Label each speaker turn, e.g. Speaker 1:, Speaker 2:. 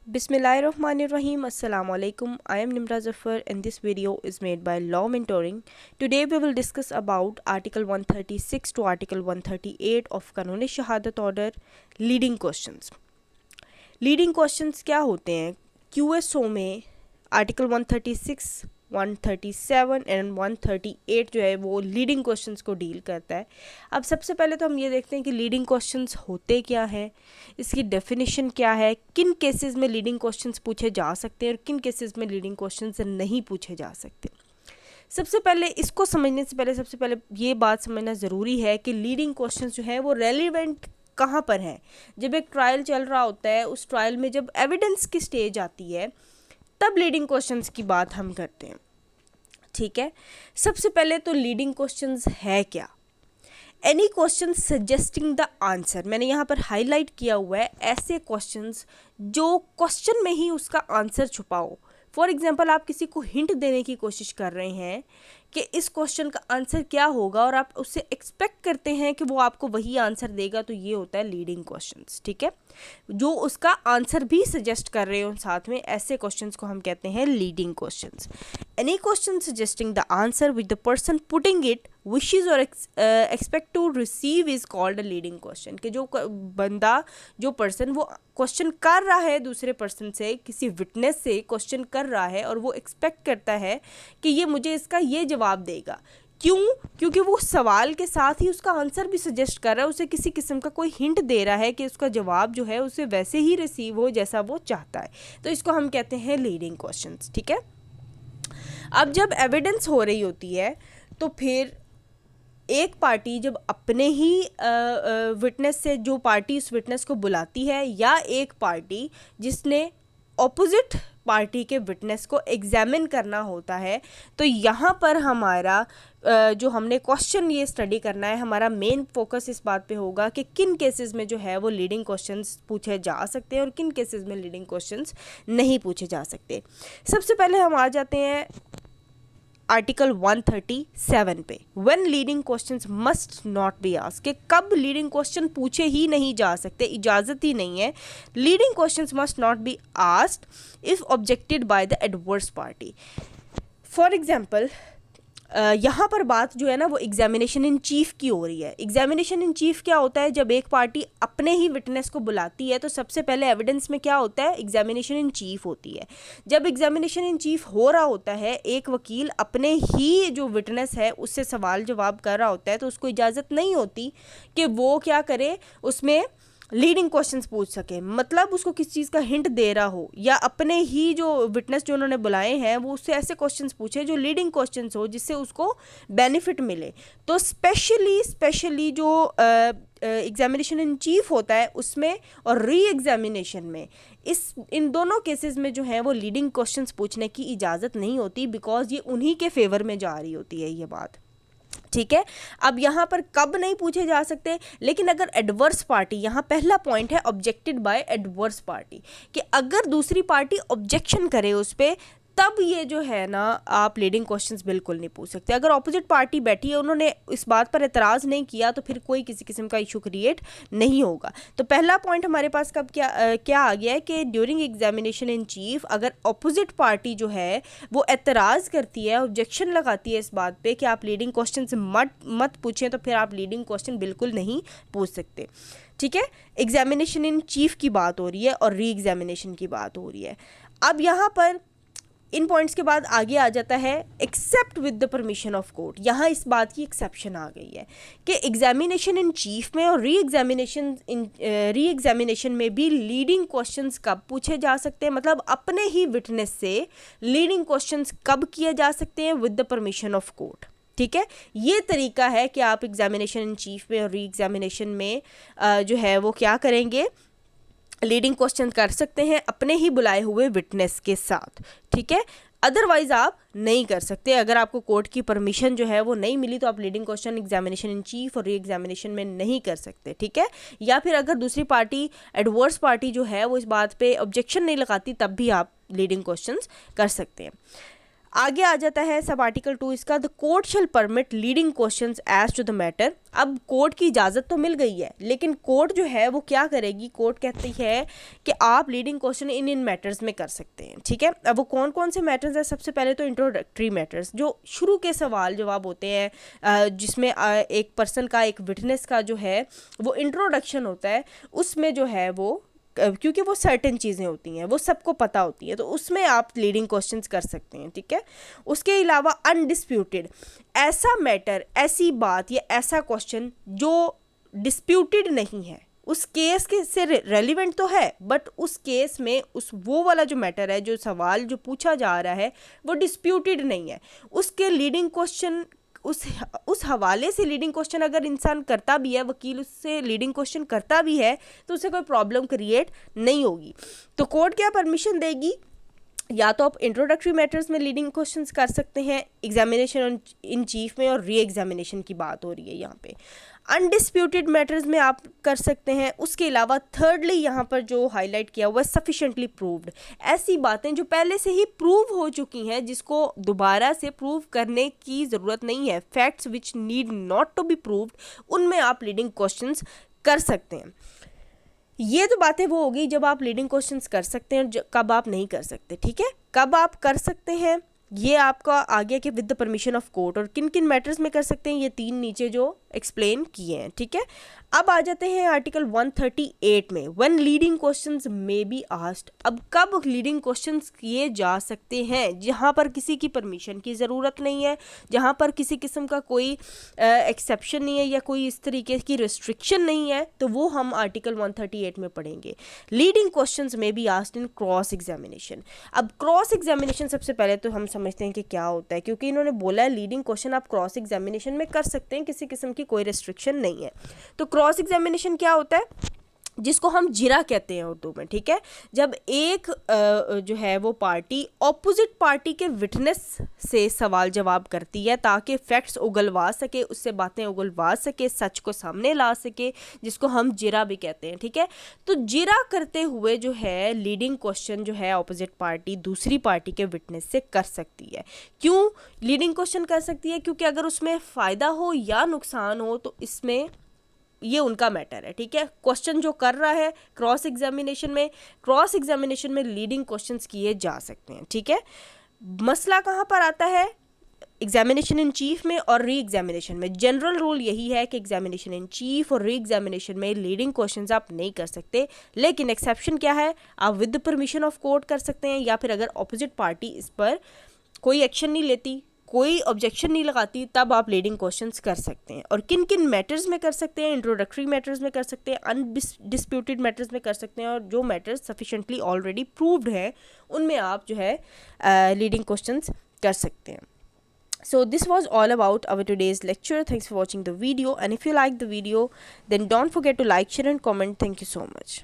Speaker 1: Bismillahirrahmanirrahim. Assalamu alaikum. I am Nimra Zafar and this video is made by Law Mentoring. Today we will discuss about Article 136 to Article 138 of Kanun Shahadat Order, leading questions. Leading questions क्या होते हैं? QSO में article 136, 137 and 138 जो है वो leading questions को deal करता है। अब सबसे पहले तो हम ये देखते हैं कि लीडिंग क्वेश्चंस होते क्या हैं, इसकी डेफिनेशन क्या है, किन केसेस में लीडिंग क्वेश्चंस पूछे जा सकते हैं और किन केसेस में लीडिंग क्वेश्चंस नहीं पूछे जा सकते। सबसे पहले इसको समझने से पहले सबसे पहले ये बात समझना ज़रूरी है कि लीडिंग क्वेश्चंस जो है वो रेलिवेंट कहाँ पर हैं। जब एक ट्रायल चल रहा होता है, उस ट्रायल में जब एविडेंस की स्टेज आती है तब लीडिंग क्वेश्चंस की बात हम करते हैं। ठीक है, सबसे पहले तो लीडिंग क्वेश्चंस है क्या? Any question suggesting the answer, मैंने यहाँ पर हाईलाइट किया हुआ है ऐसे क्वेश्चंस जो क्वेश्चन में ही उसका आंसर छुपा हो। फॉर एग्जाम्पल, आप किसी को हिंट देने की कोशिश कर रहे हैं कि इस क्वेश्चन का आंसर क्या होगा और आप उससे एक्सपेक्ट करते हैं कि वो आपको वही आंसर देगा, तो ये होता है लीडिंग क्वेश्चंस। ठीक है, जो उसका आंसर भी सजेस्ट कर रहे हो साथ में, ऐसे क्वेश्चंस को हम कहते हैं leading questions. Any question suggesting the answer with the person putting it wishes और expect to receive is called a leading question. कि जो बंदा, जो पर्सन वो क्वेश्चन कर रहा है दूसरे पर्सन से, किसी विटनेस से क्वेश्चन कर रहा है और वो एक्सपेक्ट करता है कि ये मुझे इसका ये जवाब देगा। क्यों? क्योंकि वो सवाल के साथ ही उसका आंसर भी सजेस्ट कर रहा है, उसे किसी किस्म का कोई हिंट दे रहा है कि उसका जवाब जो है उसे वैसे ही रिसीव हो जैसा वो चाहता है। तो इसको हम कहते हैं लीडिंग क्वेश्चंस। ठीक है, अब जब एविडेंस हो रही होती है तो फिर एक पार्टी जब अपने ही विटनेस से, जो पार्टी उस विटनेस को बुलाती है, या एक पार्टी जिसने ऑपोजिट पार्टी के विटनेस को एग्जामिन करना होता है, तो यहाँ पर हमारा जो हमने क्वेश्चन ये स्टडी करना है, हमारा मेन फोकस इस बात पे होगा कि किन केसेस में जो है वो लीडिंग क्वेश्चंस पूछे जा सकते हैं और किन केसेस में लीडिंग क्वेश्चंस नहीं पूछे जा सकते। सबसे पहले हम आ जाते हैं आर्टिकल 137 पे, when leading questions must not be asked, कि कब लीडिंग क्वेश्चन पूछे ही नहीं जा सकते, इजाज़त ही नहीं है। Leading questions must not be asked if objected by the adverse party. For example, यहाँ पर बात जो है ना वो एग्जामिनेशन इन चीफ की हो रही है। एग्जामिनेशन इन चीफ क्या होता है? जब एक पार्टी अपने ही विटनेस को बुलाती है तो सबसे पहले एविडेंस में क्या होता है? एग्जामिनेशन इन चीफ होती है। जब एग्जामिनेशन इन चीफ हो रहा होता है, एक वकील अपने ही जो विटनेस है उससे सवाल जवाब कर रहा होता है, तो उसको इजाज़त नहीं होती कि वो क्या करे, उसमें लीडिंग क्वेश्चंस पूछ सके। मतलब उसको किस चीज़ का हिंट दे रहा हो, या अपने ही जो विटनेस जो उन्होंने बुलाए हैं वो उससे ऐसे क्वेश्चंस पूछे जो लीडिंग क्वेश्चंस हो, जिससे उसको बेनिफिट मिले। तो स्पेशली जो एग्जामिनेशन इन चीफ होता है उसमें और री एग्जामिनेशन में, इन दोनों केसेस में जो है वो लीडिंग क्वेश्चंस पूछने की इजाज़त नहीं होती, बिकॉज ये उन्हीं के फेवर में जा रही होती है ये बात। ठीक है, अब यहाँ पर कब नहीं पूछे जा सकते, लेकिन अगर एडवर्स पार्टी, यहाँ पहला पॉइंट है ऑब्जेक्टेड बाय एडवर्स पार्टी, कि अगर दूसरी पार्टी ऑब्जेक्शन करे उस पर, तब ये जो है ना आप लीडिंग क्वेश्चंस बिल्कुल नहीं पूछ सकते। अगर ऑपोजिट पार्टी बैठी है, उन्होंने इस बात पर एतराज़ नहीं किया, तो फिर कोई किसी किस्म का इशू क्रिएट नहीं होगा। तो पहला पॉइंट हमारे पास कब क्या आ गया है कि ड्यूरिंग एग्जामिनेशन इन चीफ अगर ऑपोजिट पार्टी जो है वो एतराज़ करती है, ऑब्जेक्शन लगाती है इस बात पर कि आप लीडिंग क्वेश्चन मत पूछें, तो फिर आप लीडिंग क्वेश्चन बिल्कुल नहीं पूछ सकते। ठीक है, एग्जामिनेशन इन चीफ की बात हो रही है और री एग्जामिनेशन की बात हो रही है। अब यहाँ पर इन पॉइंट्स के बाद आगे आ जाता है except with the permission of court. यहाँ इस बात की एक्सेप्शन आ गई है कि एग्जामिनेशन इन चीफ में और री एग्जामिनेशन में भी लीडिंग क्वेश्चंस कब पूछे जा सकते हैं, मतलब अपने ही विटनेस से लीडिंग क्वेश्चंस कब किए जा सकते हैं, with the permission of court. ठीक है, ये तरीका है कि आप एग्जामिनेशन इन चीफ में और री एग्जामिनेशन में जो है वो क्या करेंगे, लीडिंग क्वेश्चन कर सकते हैं अपने ही बुलाए हुए विटनेस के साथ। ठीक है, अदरवाइज आप नहीं कर सकते। अगर आपको कोर्ट की परमिशन जो है वो नहीं मिली तो आप leading question examination in chief और री एग्जामिनेशन में नहीं कर सकते। ठीक है, या फिर अगर दूसरी पार्टी, एडवर्स पार्टी जो है वो इस बात पे ऑब्जेक्शन नहीं लगाती, तब भी आप लीडिंग क्वेश्चंस कर सकते हैं। आगे आ जाता है सब आर्टिकल 2 इसका, the court shall permit leading questions as to the matter. अब कोर्ट की इजाज़त तो मिल गई है, लेकिन कोर्ट जो है वो क्या करेगी, कोर्ट कहती है कि आप लीडिंग क्वेश्चन इन मैटर्स में कर सकते हैं, ठीक है। अब वो कौन कौन से मैटर्स हैं, सबसे पहले तो इंट्रोडक्टरी मैटर्स, जो शुरू के सवाल जवाब होते हैं, जिसमें एक पर्सन का, एक विटनेस का जो है वो इंट्रोडक्शन होता है, उसमें जो है वो क्योंकि वो सर्टेन चीज़ें होती हैं, वो सबको पता होती है, तो उसमें आप लीडिंग क्वेश्चंस कर सकते हैं, ठीक है। उसके अलावा अनडिस्प्यूटेड, ऐसा मैटर, ऐसी बात या ऐसा क्वेश्चन जो डिस्प्यूटेड नहीं है, उस केस के से रेलिवेंट तो है, बट उस केस में उस वो वाला जो मैटर है, जो सवाल जो पूछा जा रहा है वो डिस्प्यूटेड नहीं है, उसके लीडिंग क्वेश्चन उस हवाले से लीडिंग क्वेश्चन अगर इंसान करता भी है, वकील उससे लीडिंग क्वेश्चन करता भी है, तो उसे कोई प्रॉब्लम क्रिएट नहीं होगी। तो कोर्ट क्या परमिशन देगी, या तो आप इंट्रोडक्टरी मैटर्स में लीडिंग क्वेश्चंस कर सकते हैं, एग्जामिनेशन इन चीफ में, और री एग्जामिनेशन की बात हो रही है यहाँ पे, अनडिस्प्यूटेड मैटर्स में आप कर सकते हैं। उसके अलावा थर्डली यहाँ पर जो हाईलाइट किया हुआ है सफिशेंटली प्रूव्ड, ऐसी बातें जो पहले से ही प्रूव हो चुकी हैं, जिसको दोबारा से प्रूव करने की ज़रूरत नहीं है, facts which need not to be proved, उनमें आप लीडिंग क्वेश्चंस कर सकते हैं। ये तो बातें वो होगी जब आप लीडिंग क्वेश्चंस कर सकते हैं, और कब आप नहीं कर सकते, ठीक है। कब आप कर सकते हैं ये आपका आ गया कि with the permission of court, और किन किन मैटर्स में कर सकते हैं, ये 3 नीचे जो एक्सप्लेन किए हैं, ठीक है। अब आ जाते हैं आर्टिकल 138 में, व्हेन लीडिंग क्वेश्चंस में बी आस्क्ड। अब कब लीडिंग क्वेश्चंस किए जा सकते हैं, जहाँ पर किसी की परमिशन की ज़रूरत नहीं है, जहाँ पर किसी किस्म का कोई एक्सेप्शन नहीं है या कोई इस तरीके की रिस्ट्रिक्शन नहीं है, तो वो हम आर्टिकल 138 में पढ़ेंगे। लीडिंग क्वेश्चंस में be asked in cross examination. अब क्रॉस एग्जामिनेशन सबसे पहले तो हम समझते हैं कि क्या होता है, क्योंकि इन्होंने बोला है लीडिंग क्वेश्चन आप क्रॉस एग्जामिनेशन में कर सकते हैं, किसी किस्म की कोई रिस्ट्रिक्शन नहीं है। तो क्रॉस एग्जामिनेशन क्या होता है, जिसको हम जिरा कहते हैं उर्दू में, ठीक है। जब एक जो है वो पार्टी ऑपोजिट पार्टी के विटनेस से सवाल जवाब करती है, ताकि फैक्ट्स उगलवा सके, उससे बातें उगलवा सके, सच को सामने ला सके, जिसको हम जिरा भी कहते हैं, ठीक है। तो जिरा करते हुए जो है लीडिंग क्वेश्चन जो है ऑपोजिट पार्टी दूसरी पार्टी के विटनेस से कर सकती है। क्यों लीडिंग क्वेश्चन कर सकती है, क्योंकि अगर उसमें फ़ायदा हो या नुकसान हो तो इसमें ये उनका मैटर है, ठीक है। क्वेश्चन जो कर रहा है क्रॉस एग्जामिनेशन में लीडिंग क्वेश्चंस किए जा सकते हैं, ठीक है। मसला कहाँ पर आता है, एग्जामिनेशन इन चीफ में और री एग्जामिनेशन में। जनरल रूल यही है कि एग्जामिनेशन इन चीफ और री एग्जामिनेशन में लीडिंग क्वेश्चंस आप नहीं कर सकते, लेकिन एक्सेप्शन क्या है, आप विद परमिशन ऑफ कोर्ट कर सकते हैं, या फिर अगर ऑपोजिट पार्टी इस पर कोई एक्शन नहीं लेती, कोई ऑब्जेक्शन नहीं लगाती, तब आप लीडिंग क्वेश्चंस कर सकते हैं। और किन किन मैटर्स में कर सकते हैं, इंट्रोडक्टरी मैटर्स में कर सकते हैं, अनडिस्प्यूटेड मैटर्स में कर सकते हैं, और जो मैटर्स सफिशेंटली ऑलरेडी प्रूव्ड हैं उनमें आप जो है लीडिंग क्वेश्चंस कर सकते हैं। So this was all about our today's lecture. Thanks for watching the video, and if you like the video then don't forget to like, share and comment. Thank you so much.